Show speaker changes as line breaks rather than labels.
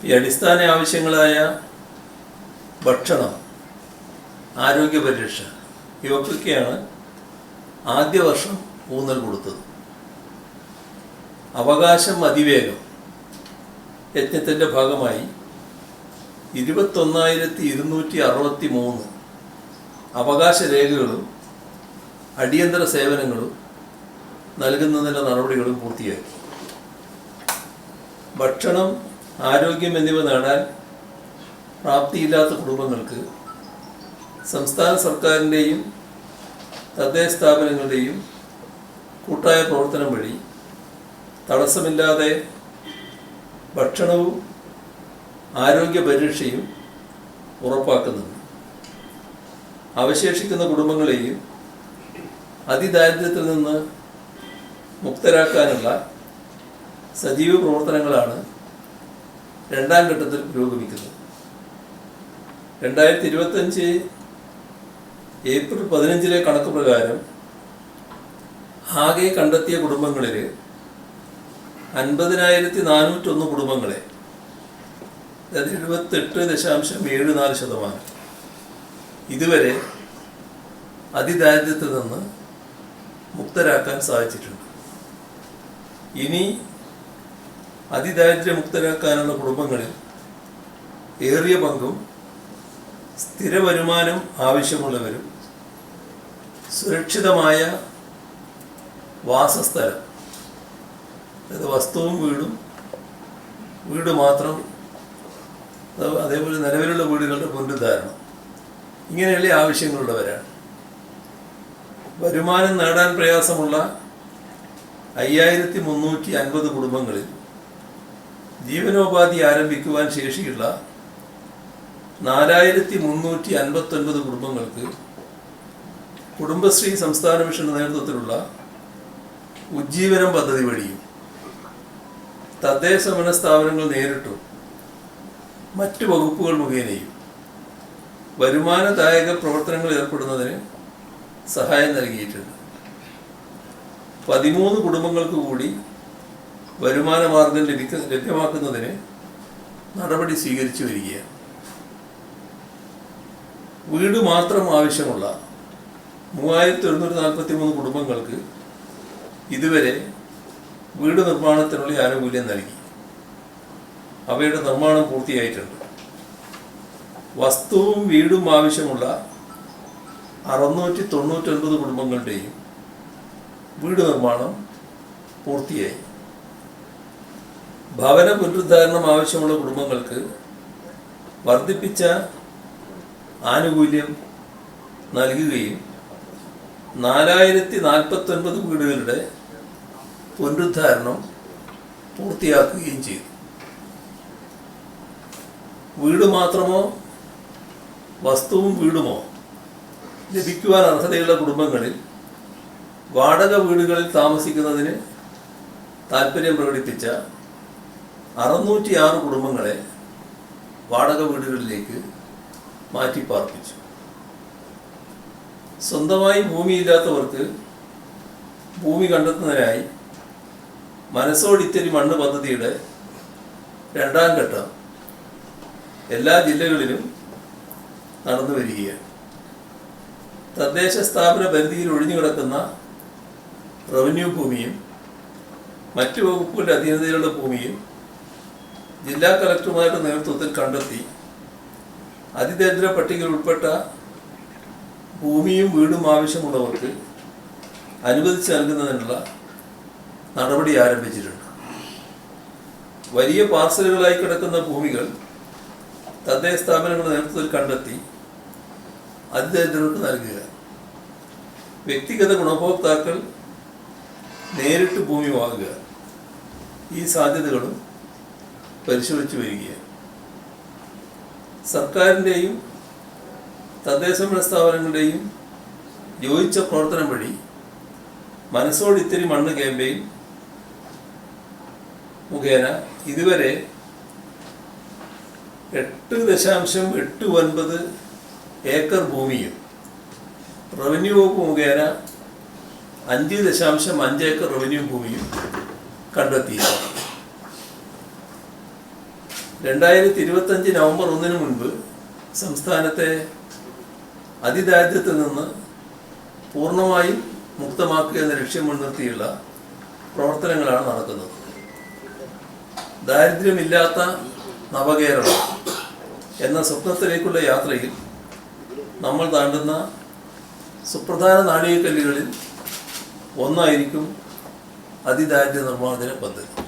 ഈ അടിസ്ഥാന ആവശ്യങ്ങളായ ഭക്ഷണം, ആരോഗ്യ പരിരക്ഷ ഇവയ്ക്കൊക്കെയാണ് ആദ്യ വർഷം ഊന്നൽ കൊടുത്തത്. അവകാശം അതിവേഗം യജ്ഞത്തിൻ്റെ ഭാഗമായി 21,263 അവകാശ രേഖകളും അടിയന്തര സേവനങ്ങളും നൽകുന്നതിൻ്റെ നടപടികളും പൂർത്തിയാക്കി. ഭക്ഷണം, ആരോഗ്യം എന്നിവ നേടാൻ പ്രാപ്തിയില്ലാത്ത കുടുംബങ്ങൾക്ക് സംസ്ഥാന സർക്കാരിൻ്റെയും തദ്ദേശ സ്ഥാപനങ്ങളുടെയും കൂട്ടായ പ്രവർത്തനം വഴി തടസ്സമില്ലാതെ ഭക്ഷണവും ആരോഗ്യ പരിരക്ഷയും ഉറപ്പാക്കുന്നുണ്ട്. അവശേഷിക്കുന്ന കുടുംബങ്ങളെയും അതിദാരിദ്ര്യത്തിൽ നിന്ന് മുക്തരാക്കാനുള്ള സജീവ പ്രവർത്തനങ്ങളാണ് രണ്ടാം ഘട്ടത്തിൽ പുരോഗമിക്കുന്നത്. 2025 ഏപ്രിൽ 15 കണക്ക് പ്രകാരം ആകെ കണ്ടെത്തിയ കുടുംബങ്ങളിൽ 50,401 കുടുംബങ്ങളെ, അതായത് 78.74% ഇതുവരെ അതിദാരിദ്ര്യത്തിൽ നിന്ന് മുക്തരാക്കാൻ സാധിച്ചിട്ടുണ്ട്. ഇനി അതിദാരിദ്ര്യമുക്തരാക്കാനുള്ള കുടുംബങ്ങളിൽ ഏറിയ പങ്കും സ്ഥിര വരുമാനം ആവശ്യമുള്ളവരും സുരക്ഷിതമായ വാസസ്ഥലം, അതായത് വസ്തുവും വീട് മാത്രം, അതേപോലെ നിലവിലുള്ള വീടുകളുടെ പുനരുദ്ധാരണം, ഇങ്ങനെയുള്ള ആവശ്യങ്ങളുള്ളവരാണ്. വരുമാനം നേടാൻ പ്രയാസമുള്ള 5,350 കുടുംബങ്ങളിൽ ജീവനോപാധി ആരംഭിക്കുവാൻ ശേഷിയുള്ള 4,359 കുടുംബങ്ങൾക്ക് കുടുംബശ്രീ സംസ്ഥാന മിഷന്റെ നേതൃത്വത്തിലുള്ള ഉജ്ജീവനം പദ്ധതി വഴിയും തദ്ദേശ ഭരണ സ്ഥാപനങ്ങൾ നേരിട്ടും മറ്റു വകുപ്പുകൾ മുഖേനയും വരുമാനദായക പ്രവർത്തനങ്ങളിൽ ഏർപ്പെടുന്നതിന് സഹായം നൽകിയിട്ടുണ്ട്. 13 കുടുംബങ്ങൾക്ക് കൂടി വരുമാന മാർഗം ലഭ്യമാക്കുന്നതിന് നടപടി സ്വീകരിച്ചു വരികയാണ്. വീട് മാത്രം ആവശ്യമുള്ള 3,143 കുടുംബങ്ങൾക്ക് ഇതുവരെ വീട് നിർമ്മാണത്തിനുള്ള ആനുകൂല്യം നൽകി. അവയുടെ നിർമ്മാണം പൂർത്തിയായിട്ടുണ്ട്. വസ്തുവും വീടും ആവശ്യമുള്ള 699 കുടുംബങ്ങളുടെയും വീട് നിർമ്മാണം പൂർത്തിയായി. ഭവന പുനരുദ്ധാരണം ആവശ്യമുള്ള കുടുംബങ്ങൾക്ക് വർദ്ധിപ്പിച്ച ആനുകൂല്യം നൽകുകയും 4,049 വീടുകളുടെ പുനരുദ്ധാരണം പൂർത്തിയാക്കുകയും ചെയ്തു. വീട് മാത്രമോ വസ്തുവും വീടുമോ ലഭിക്കുവാൻ അർഹതയുള്ള കുടുംബങ്ങളിൽ വാടക വീടുകളിൽ താമസിക്കുന്നതിന് താൽപ്പര്യം പ്രകടിപ്പിച്ച 606 കുടുംബങ്ങളെ വാടക വീടുകളിലേക്ക് മാറ്റിപ്പാർപ്പിച്ചു. സ്വന്തമായി ഭൂമിയില്ലാത്തവർക്ക് ഭൂമി കണ്ടെത്തുന്നതിനായി മനസ്സോടിത്തിരി മണ്ണ് പദ്ധതിയുടെ രണ്ടാം ഘട്ടം എല്ലാ ജില്ലകളിലും നടന്നു വരികയാണ്. തദ്ദേശ സ്ഥാപന പരിധിയിൽ ഒഴിഞ്ഞുകിടക്കുന്ന റവന്യൂ ഭൂമിയും മറ്റു വകുപ്പുകളുടെ അധീനതയിലുള്ള ഭൂമിയും ജില്ലാ കളക്ടർമാരുടെ നേതൃത്വത്തിൽ കണ്ടെത്തി അതിദരിദ്ര പട്ടികയിൽ ഉൾപ്പെട്ട ഭൂമിയും വീടും ആവശ്യമുള്ളവർക്ക് അനുവദിച്ച് നൽകുന്നതിനുള്ള നടപടി ആരംഭിച്ചിട്ടുണ്ട്. വലിയ പാർസലുകളായി കിടക്കുന്ന ഭൂമികൾ തദ്ദേശ സ്ഥാപനങ്ങളുടെ നേതൃത്വത്തിൽ കണ്ടെത്തി അതിദരിദ്രർക്ക് നൽകുക, വ്യക്തിഗത ഗുണഭോക്താക്കൾ നേരിട്ട് ഭൂമി വാങ്ങുക, ഈ സാധ്യതകളും പരിശോധിച്ചു വരികയാണ്. സർക്കാരിൻ്റെയും തദ്ദേശ ഭരണ സ്ഥാപനങ്ങളുടെയും യോജിച്ച പ്രവർത്തനം വഴി മനസ്സോടിത്തിരി മണ്ണ് ക്യാമ്പയിൻ മുഖേന ഇതുവരെ 8.89 ഏക്കർ ഭൂമിയും റവന്യൂ വകുപ്പ് മുഖേന 5.5 ഏക്കർ റവന്യൂ ഭൂമിയും കണ്ടെത്തി. 2025 നവംബർ 1 മുൻപ് സംസ്ഥാനത്തെ അതിദാരിദ്ര്യത്തിൽ നിന്ന് പൂർണ്ണമായും മുക്തമാക്കുക എന്ന ലക്ഷ്യം മുൻനിർത്തിയുള്ള പ്രവർത്തനങ്ങളാണ് നടക്കുന്നത്. ദാരിദ്ര്യമില്ലാത്ത നവകേരളം എന്ന സ്വപ്നത്തിലേക്കുള്ള യാത്രയിൽ നമ്മൾ താണ്ടുന്ന സുപ്രധാന നാഴികക്കല്ലുകളിൽ ഒന്നായിരിക്കും അതിദാരിദ്ര്യ നിർമ്മാർജ്ജന പദ്ധതി.